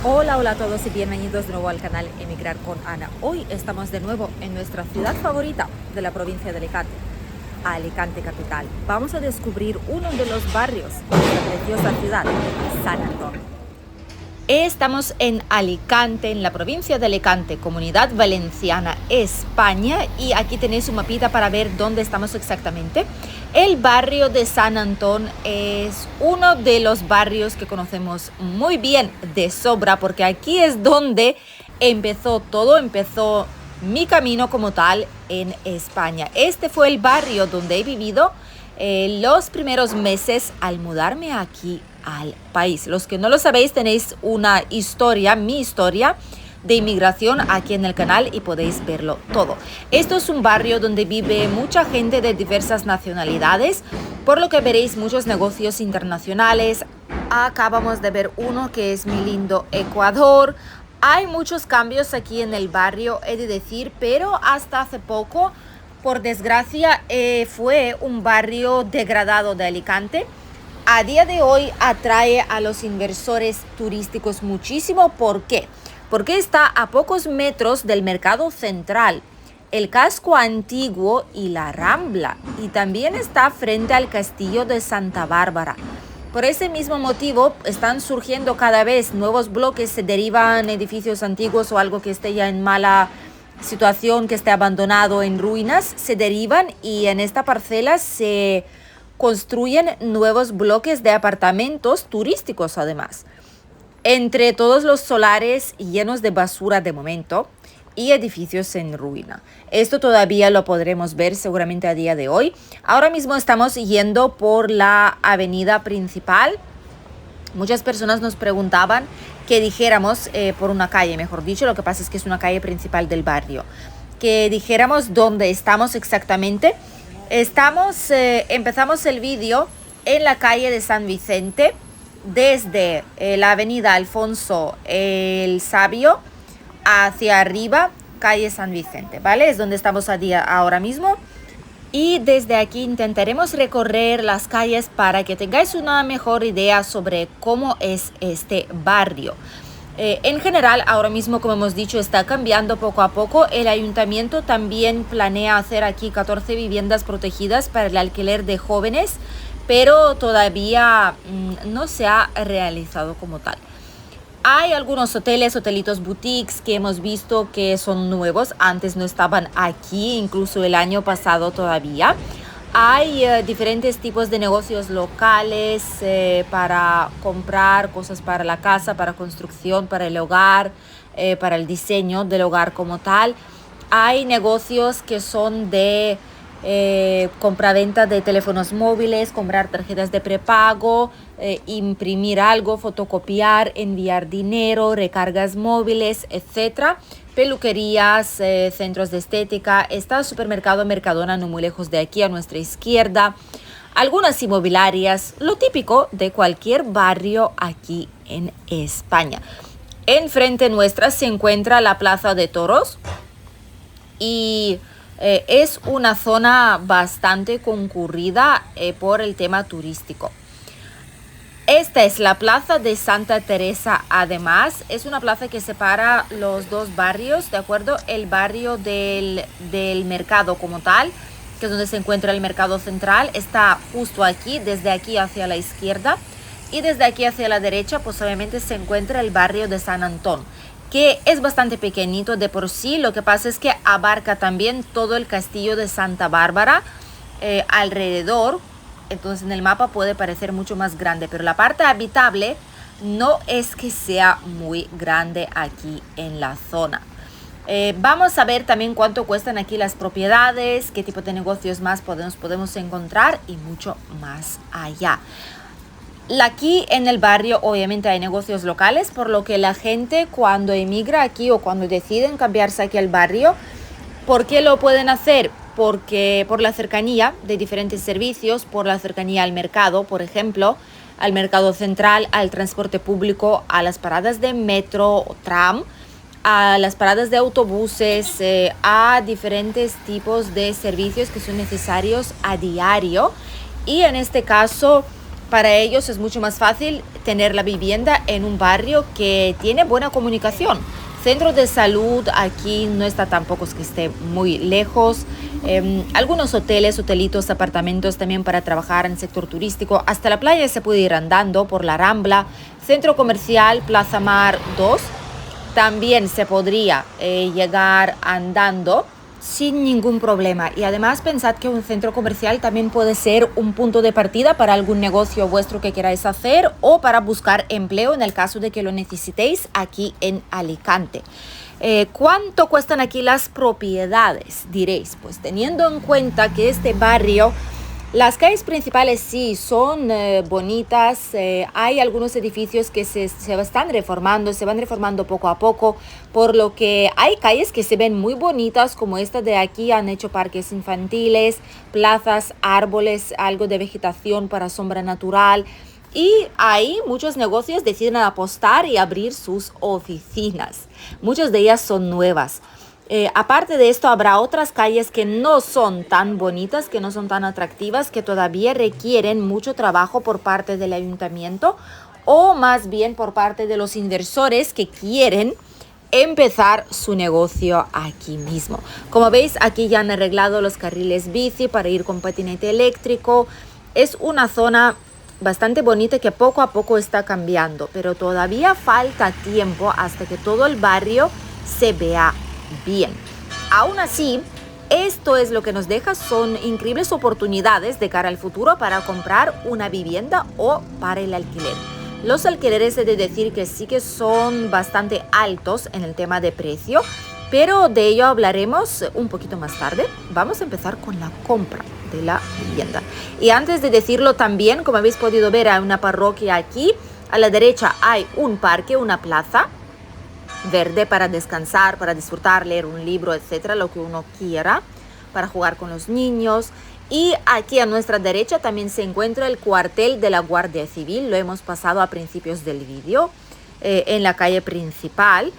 Hola, hola a todos y bienvenidos de nuevo al canal Emigrar con Ana. Hoy estamos de nuevo en nuestra ciudad favorita de la provincia de Alicante, Alicante capital. Vamos a descubrir uno de los barrios de esta preciosa ciudad, San Antón. Estamos en Alicante, en la provincia de Alicante, Comunidad Valenciana, España, y aquí tenéis un mapita para ver dónde estamos exactamente. El barrio de San Antón es uno de los barrios que conocemos muy bien de sobra, porque aquí es donde empezó todo, empezó mi camino como tal en España. Este fue el barrio donde he vivido los primeros meses al mudarme aquí al país. Los que no lo sabéis, tenéis una historia, mi historia de inmigración aquí en el canal y podéis verlo todo. Esto es un barrio donde vive mucha gente de diversas nacionalidades, por lo que veréis muchos negocios internacionales. Acabamos de ver uno que es mi lindo Ecuador. Hay muchos cambios aquí en el barrio, he de decir, pero hasta hace poco, por desgracia, fue un barrio degradado de Alicante. A día de hoy atrae a los inversores turísticos muchísimo. ¿Por qué? Porque está a pocos metros del mercado central, el casco antiguo y la Rambla, y también está frente al castillo de Santa Bárbara. Por ese mismo motivo están surgiendo cada vez nuevos bloques, se derivan edificios antiguos o algo que esté ya en mala situación, que esté abandonado, en ruinas, se derivan y en esta parcela se construyen nuevos bloques de apartamentos turísticos además. Entre todos los solares llenos de basura de momento y edificios en ruina. Esto todavía lo podremos ver seguramente a día de hoy. Ahora mismo estamos yendo por la avenida principal. Muchas personas nos preguntaban que dijéramos por una calle, mejor dicho, lo que pasa es que es una calle principal del barrio, que dijéramos dónde estamos exactamente. Empezamos el vídeo en la calle de San Vicente, desde la avenida Alfonso el Sabio hacia arriba, calle San Vicente, ¿vale? Es donde estamos ahora mismo. Y desde aquí intentaremos recorrer las calles para que tengáis una mejor idea sobre cómo es este barrio. En general, ahora mismo, como hemos dicho, está cambiando poco a poco. El ayuntamiento también planea hacer aquí 14 viviendas protegidas para el alquiler de jóvenes, pero todavía no se ha realizado como tal. Hay algunos hoteles, hotelitos boutiques que hemos visto que son nuevos, antes no estaban aquí, incluso el año pasado todavía. Hay diferentes tipos de negocios locales para comprar cosas para la casa, para construcción, para el hogar, para el diseño del hogar como tal. Hay negocios que son de compraventa de teléfonos móviles, comprar tarjetas de prepago, imprimir algo, fotocopiar, enviar dinero, recargas móviles, etcétera. Peluquerías, centros de estética. Está el supermercado Mercadona no muy lejos de aquí a nuestra izquierda. Algunas inmobiliarias, lo típico de cualquier barrio aquí en España. Enfrente nuestra se encuentra la Plaza de Toros y es una zona bastante concurrida por el tema turístico. Esta es la plaza de Santa Teresa. Además, es una plaza que separa los dos barrios, ¿de acuerdo? El barrio del mercado como tal, que es donde se encuentra el mercado central, está justo aquí, desde aquí hacia la izquierda. Y desde aquí hacia la derecha, pues obviamente se encuentra el barrio de San Antón, que es bastante pequeñito de por sí. Lo que pasa es que abarca también todo el castillo de Santa Bárbara alrededor. Entonces en el mapa puede parecer mucho más grande, pero la parte habitable no es que sea muy grande aquí en la zona. Vamos a ver también cuánto cuestan aquí las propiedades, qué tipo de negocios más podemos encontrar y mucho más allá. Aquí en el barrio obviamente hay negocios locales, por lo que la gente cuando emigra aquí o cuando deciden cambiarse aquí al barrio, ¿por qué lo pueden hacer? Porque por la cercanía de diferentes servicios, por la cercanía al mercado, por ejemplo, al mercado central, al transporte público, a las paradas de metro o tram, a las paradas de autobuses, a diferentes tipos de servicios que son necesarios a diario. Y en este caso Para ellos es mucho más fácil tener la vivienda en un barrio que tiene buena comunicación. Centro de salud aquí no está tampoco, es que esté muy lejos. Algunos hoteles, hotelitos, apartamentos también para trabajar en el sector turístico. Hasta la playa se puede ir andando por la Rambla. Centro comercial Plaza Mar 2. También se podría llegar andando sin ningún problema. Y además pensad que un centro comercial también puede ser un punto de partida para algún negocio vuestro que queráis hacer o para buscar empleo en el caso de que lo necesitéis aquí en Alicante. ¿Cuánto cuestan aquí las propiedades? Diréis, pues teniendo en cuenta que este barrio, las calles principales sí son bonitas, hay algunos edificios que se están reformando, se van reformando poco a poco, por lo que hay calles que se ven muy bonitas, como esta de aquí, han hecho parques infantiles, plazas, árboles, algo de vegetación para sombra natural. Y ahí muchos negocios deciden apostar y abrir sus oficinas. Muchas de ellas son nuevas. Aparte de esto, habrá otras calles que no son tan bonitas, que no son tan atractivas, que todavía requieren mucho trabajo por parte del ayuntamiento o más bien por parte de los inversores que quieren empezar su negocio aquí mismo. Como veis, aquí ya han arreglado los carriles bici para ir con patinete eléctrico. Es una zona bastante bonita que poco a poco está cambiando, pero todavía falta tiempo hasta que todo el barrio se vea bien. Aún así, esto es lo que nos deja, son increíbles oportunidades de cara al futuro para comprar una vivienda o para el alquiler. Los alquileres he de decir que sí que son bastante altos en el tema de precio, pero de ello hablaremos un poquito más tarde. Vamos a empezar con la compra de la vivienda. Y antes de decirlo también, como habéis podido ver, hay una parroquia aquí. A la derecha hay un parque, una plaza verde para descansar, para disfrutar, leer un libro, etcétera, lo que uno quiera, para jugar con los niños. Y aquí a nuestra derecha también se encuentra el cuartel de la Guardia Civil, lo hemos pasado a principios del vídeo, en la calle principal.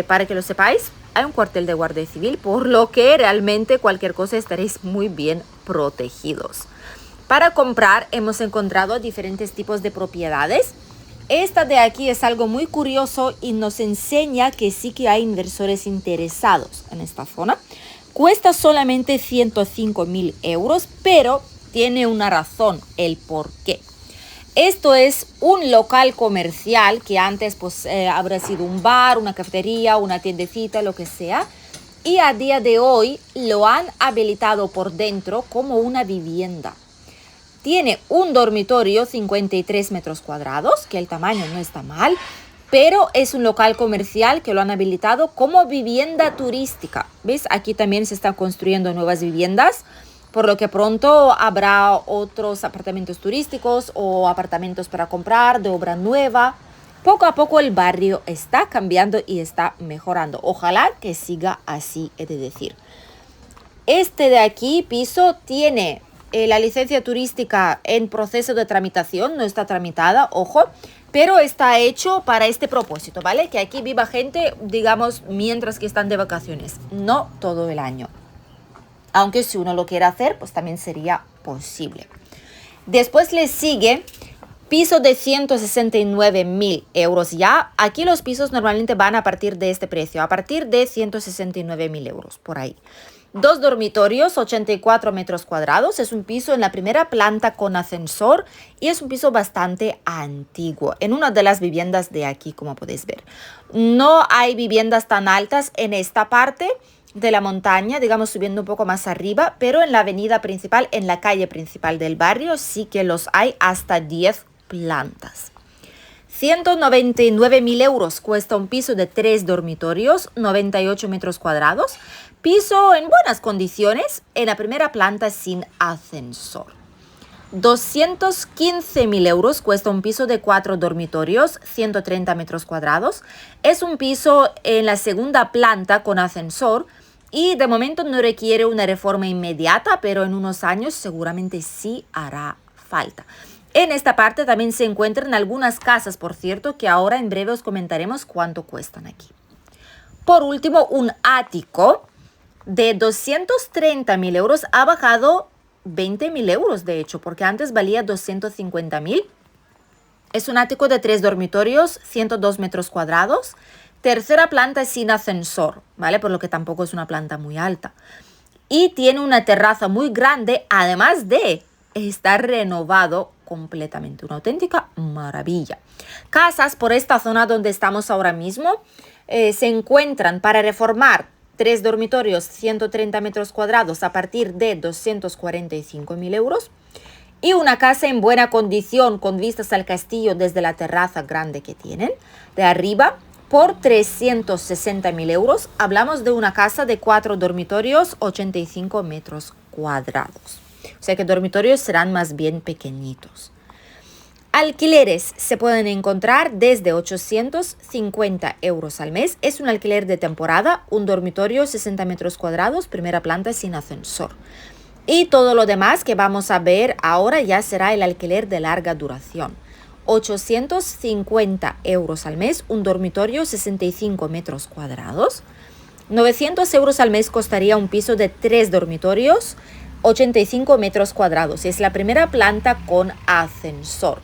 Para que lo sepáis, hay un cuartel de Guardia Civil, por lo que realmente cualquier cosa estaréis muy bien protegidos. Para comprar hemos encontrado diferentes tipos de propiedades. Esta de aquí es algo muy curioso y nos enseña que sí que hay inversores interesados en esta zona. Cuesta solamente 105.000 euros, pero tiene una razón, el por qué. Esto es un local comercial que antes pues, habrá sido un bar, una cafetería, una tiendecita, lo que sea. Y a día de hoy lo han habilitado por dentro como una vivienda. Tiene un dormitorio, 53 metros cuadrados, que el tamaño no está mal, pero es un local comercial que lo han habilitado como vivienda turística. ¿Ves? Aquí también se están construyendo nuevas viviendas, por lo que pronto habrá otros apartamentos turísticos o apartamentos para comprar de obra nueva. Poco a poco el barrio está cambiando y está mejorando. Ojalá que siga así, he de decir. Este de aquí, piso, tiene la licencia turística en proceso de tramitación, no está tramitada, ojo, pero está hecho para este propósito, ¿vale? Que aquí viva gente, digamos, mientras que están de vacaciones, no todo el año. Aunque si uno lo quiere hacer, pues también sería posible. Después le sigue piso de 169.000 euros. Ya aquí los pisos normalmente van a partir de este precio, a partir de 169.000 euros, por ahí. 2 dormitorios, 84 metros cuadrados. Es un piso en la primera planta con ascensor y es un piso bastante antiguo en una de las viviendas de aquí, como podéis ver. No hay viviendas tan altas en esta parte de la montaña, digamos subiendo un poco más arriba, pero en la avenida principal, en la calle principal del barrio, sí que los hay hasta 10 plantas. 199.000 euros cuesta un piso de 3 dormitorios, 98 metros cuadrados. Piso en buenas condiciones, en la primera planta sin ascensor. 215.000 euros cuesta un piso de 4 dormitorios, 130 metros cuadrados. Es un piso en la segunda planta con ascensor y de momento no requiere una reforma inmediata, pero en unos años seguramente sí hará falta. En esta parte también se encuentran algunas casas, por cierto, que ahora en breve os comentaremos cuánto cuestan aquí. Por último, un ático de 230.000 euros ha bajado 20.000 euros, de hecho, porque antes valía 250.000. Es un ático de 3 dormitorios, 102 metros cuadrados. Tercera planta sin ascensor, ¿vale? Por lo que tampoco es una planta muy alta. Y tiene una terraza muy grande, además de estar renovado completamente. Una auténtica maravilla. Casas por esta zona donde estamos ahora mismo se encuentran para reformar 3 dormitorios, 130 metros cuadrados a partir de 245.000 euros. Y una casa en buena condición con vistas al castillo desde la terraza grande que tienen de arriba por 360.000 euros. Hablamos de una casa de 4 dormitorios, 85 metros cuadrados. O sea que dormitorios serán más bien pequeñitos. Alquileres se pueden encontrar desde 850 euros al mes. Es un alquiler de temporada, un dormitorio 60 metros cuadrados, primera planta sin ascensor. Y todo lo demás que vamos a ver ahora ya será el alquiler de larga duración. 850 euros al mes, un dormitorio 65 metros cuadrados. 900 euros al mes costaría un piso de 3 dormitorios, 85 metros cuadrados. Es la primera planta con ascensor.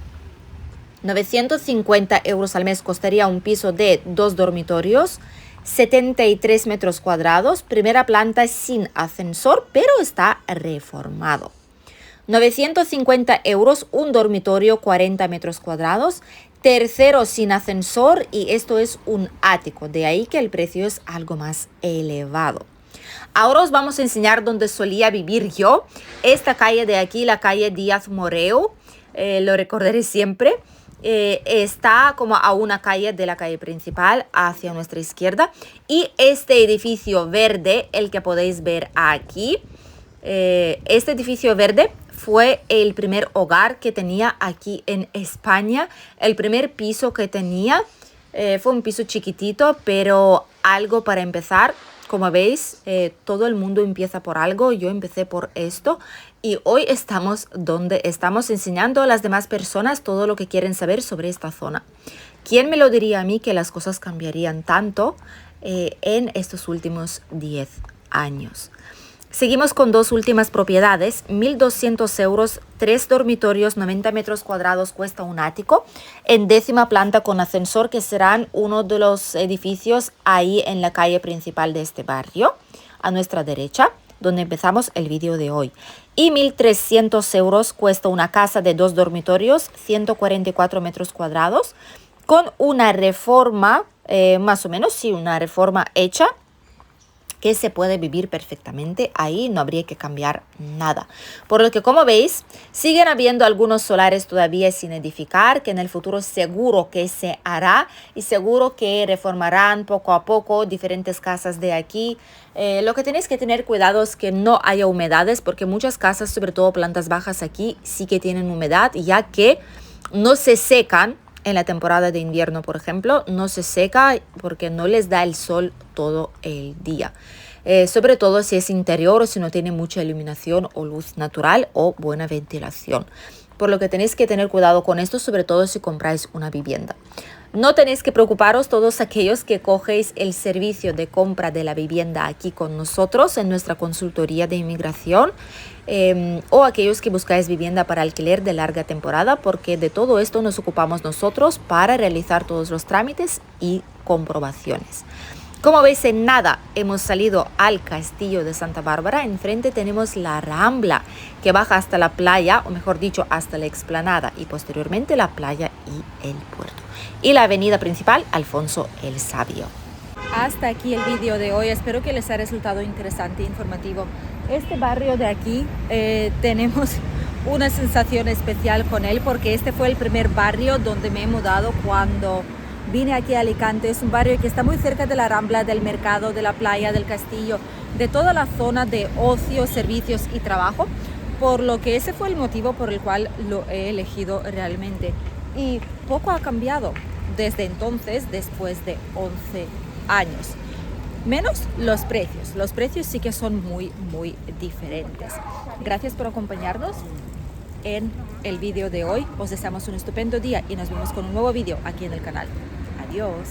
950 euros al mes costaría un piso de 2 dormitorios, 73 metros cuadrados, primera planta sin ascensor, pero está reformado. 950 euros, un dormitorio, 40 metros cuadrados, tercero sin ascensor y esto es un ático, de ahí que el precio es algo más elevado. Ahora os vamos a enseñar dónde solía vivir yo. Esta calle de aquí, la calle Díaz Moreu, lo recordaré siempre. Está como a una calle de la calle principal hacia nuestra izquierda y este edificio verde, el que podéis ver aquí, este edificio verde fue el primer hogar que tenía aquí en España, el primer piso que tenía, fue un piso chiquitito pero algo para empezar. Como veis, todo el mundo empieza por algo, yo empecé por esto y hoy estamos donde estamos enseñando a las demás personas todo lo que quieren saber sobre esta zona. ¿Quién me lo diría a mí que las cosas cambiarían tanto en estos últimos 10 años? Seguimos con 2 últimas propiedades, 1.200 euros, 3 dormitorios, 90 metros cuadrados cuesta un ático, en 10ª planta con ascensor, que serán uno de los edificios ahí en la calle principal de este barrio, a nuestra derecha, donde empezamos el vídeo de hoy. Y 1.300 euros cuesta una casa de 2 dormitorios, 144 metros cuadrados, con una reforma, más o menos, sí, una reforma hecha, que se puede vivir perfectamente ahí, no habría que cambiar nada. Por lo que, como veis, siguen habiendo algunos solares todavía sin edificar, que en el futuro seguro que se hará y seguro que reformarán poco a poco diferentes casas de aquí. Lo que tenéis que tener cuidado es que no haya humedades, porque muchas casas, sobre todo plantas bajas aquí, sí que tienen humedad, ya que no se secan. En la temporada de invierno, por ejemplo, no se seca porque no les da el sol todo el día. Sobre todo si es interior o si no tiene mucha iluminación o luz natural o buena ventilación. Por lo que tenéis que tener cuidado con esto, sobre todo si compráis una vivienda. No tenéis que preocuparos todos aquellos que cogéis el servicio de compra de la vivienda aquí con nosotros en nuestra consultoría de inmigración o aquellos que buscáis vivienda para alquiler de larga temporada, porque de todo esto nos ocupamos nosotros para realizar todos los trámites y comprobaciones. Como veis, en nada hemos salido al castillo de Santa Bárbara. Enfrente tenemos la Rambla que baja hasta la playa, o mejor dicho, hasta la explanada y posteriormente la playa y el puerto. Y la avenida principal, Alfonso el Sabio. Hasta aquí el vídeo de hoy. Espero que les haya resultado interesante e informativo. Este barrio de aquí tenemos una sensación especial con él porque este fue el primer barrio donde me he mudado cuando vine aquí a Alicante. Es un barrio que está muy cerca de la Rambla, del mercado, de la playa, del castillo, de toda la zona de ocio, servicios y trabajo, por lo que ese fue el motivo por el cual lo he elegido realmente. Y poco ha cambiado desde entonces, después de 11 años. Menos los precios. Los precios sí que son muy diferentes. Gracias por acompañarnos en el vídeo de hoy. Os deseamos un estupendo día y nos vemos con un nuevo vídeo aquí en el canal. Adiós.